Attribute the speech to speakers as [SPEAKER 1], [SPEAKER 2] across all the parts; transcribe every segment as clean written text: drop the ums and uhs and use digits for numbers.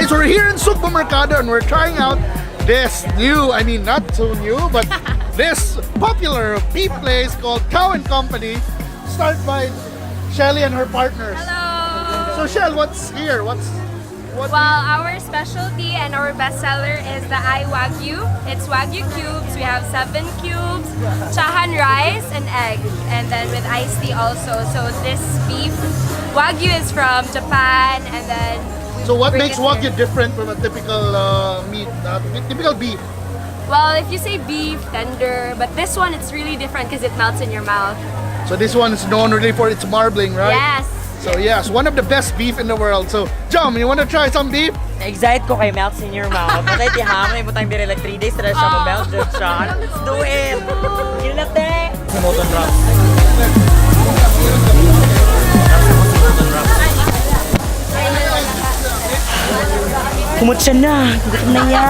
[SPEAKER 1] guys, we're here in Sugbo Mercado and we're trying out this new, I mean not so new, but this popular beef place called Cow and Company, started by Shelly and her partners.
[SPEAKER 2] Hello!
[SPEAKER 1] So Shell, what's here? What
[SPEAKER 2] Well, our specialty and our bestseller is the iWagyu. It's Wagyu Cubes. We have 7 cubes, chahan rice, and egg. And then with iced tea also. So this beef, Wagyu is from Japan, and then
[SPEAKER 1] So what makes Wagyu different from a typical meat, typical beef?
[SPEAKER 2] well, if you say beef, tender, but this one it's really different because it melts in your mouth.
[SPEAKER 1] So this one is known really for its marbling, right?
[SPEAKER 2] Yes.
[SPEAKER 1] So yes, one of the best beef in the world. So Jom, you want to try some beef?
[SPEAKER 3] Excited ko kay melts in your mouth. Patay tihamay mo tayong biri like 3 days na siya mag-melt dyan siya. Let's do it! Kilate! Simoton wrap. Kumot siya na. Gutom na niya.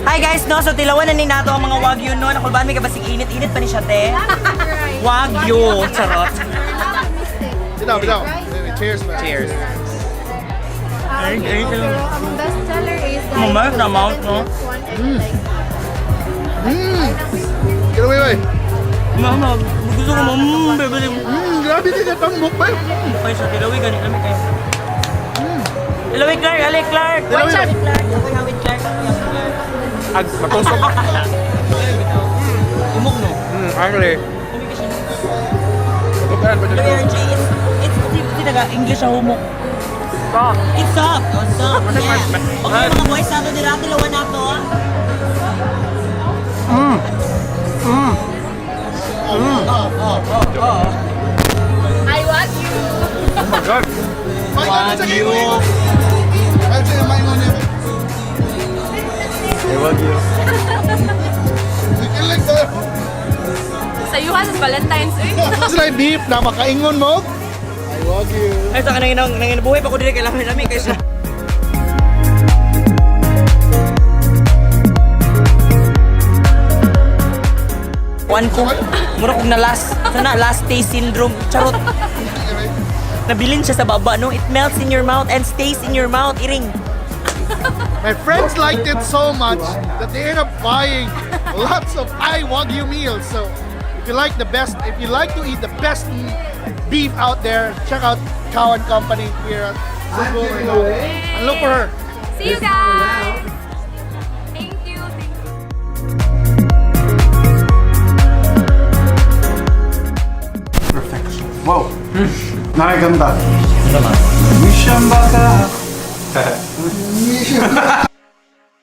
[SPEAKER 3] Hi guys, no, so tilawan na ni nato ang mga Wagyu no. Nakulbaan may kabasig init-init pa ni siya te. Wagyu, charot.
[SPEAKER 1] Bitaw. Cheers, man.
[SPEAKER 3] Cheers.
[SPEAKER 4] Ang bestseller is the
[SPEAKER 3] Mamaya na mouth, no?
[SPEAKER 1] Get away, boy.
[SPEAKER 3] Mama, gusto ko bebe.
[SPEAKER 1] Grabe din yung tambok, boy.
[SPEAKER 3] Ay, sa tilawi ganit namin kayo. Tilawi Clark, ali Clark.
[SPEAKER 1] Tilawi,
[SPEAKER 3] Clark. Ako hawid Clark. Ag, matusok. Umok no?
[SPEAKER 1] Actually.
[SPEAKER 3] It's English sa humok. Soft. It's soft. Oh, soft. Yeah. Okay mga boys, nato nila tilawan nato.
[SPEAKER 2] iWagyu.
[SPEAKER 1] Oh my God.
[SPEAKER 3] Wagyu.
[SPEAKER 1] I'll say my own name.
[SPEAKER 3] Wagyu.
[SPEAKER 1] You like that?
[SPEAKER 2] Sa Yuhan, sa Valentine's Day.
[SPEAKER 1] It's like beef na makaingon mo. I love you.
[SPEAKER 3] Ay, sa kanang buhay pa ko dito kailangan namin kaysa. Kuan ko, mura kong na last taste syndrome. Charot. Nabilin siya sa baba, no? It melts in your mouth and stays in your mouth. Iring.
[SPEAKER 1] My friends liked it so much that they ended up buying lots of iWagyu meals. So if you like to eat the best beef out there, check out Cow and Company here at Cebu Mercado. And look for her.
[SPEAKER 2] See you guys. Thank you.
[SPEAKER 5] Perfection. Wow. Nakaganda. Mission baka.